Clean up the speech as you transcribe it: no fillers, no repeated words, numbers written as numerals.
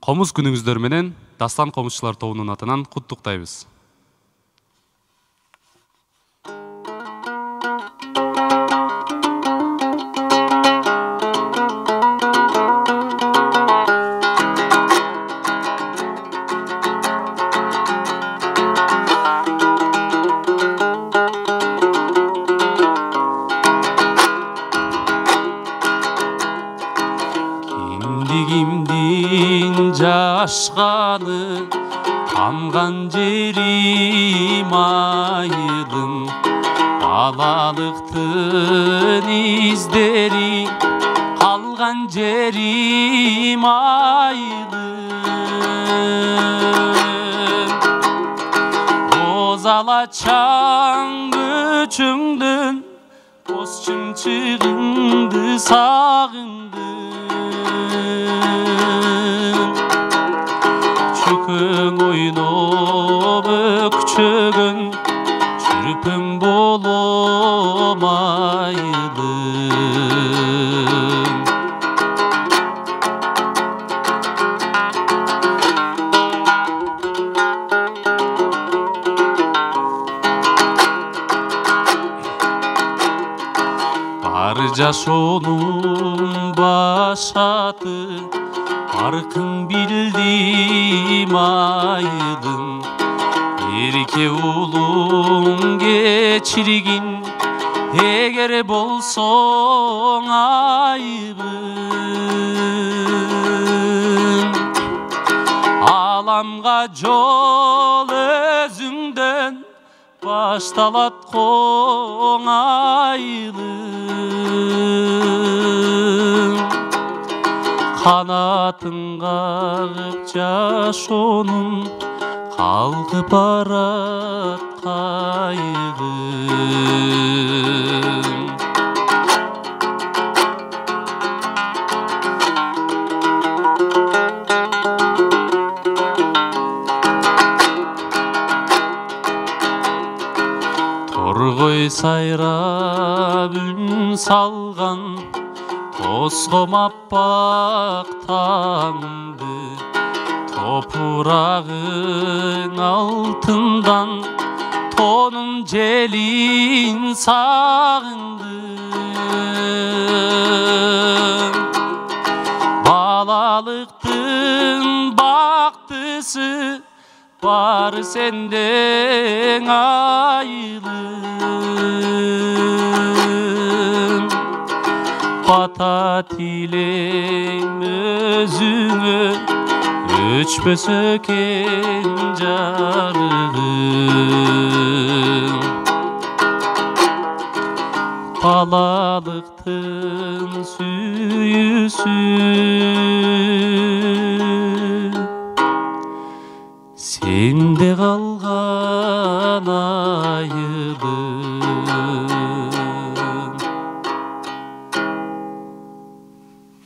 Комуз күнүңүздөр менен Дастан комузчулар тобунун атынан куттуктайбыз. Кимдин жашканы тамган жерим айылым, балалыктын издери калган жерим айылым. Озалачан көчүңдөн боз чымчыгыңды сагындым. Чөкөң ойноп өкчөгөн чүрпөң болом айылым. Бар жашоонун башаты аркың билдим айылым. Эрке улуң кечиргин эгер болсоң айыбым. Аламга жол өзүңдөн башталат коң айылым. Канатын кагып жашоонун калкып барат кайгым. Торгой сайрап үн салган тоском аппак таңды, топурагың алтындан тонун желин сагындым. Балалыктын бактысы бар сендең айылым. Бата тилең өзүңө өчпөсө экен жарыгым. Балалыктын сүйүүсү сенде калган айыл.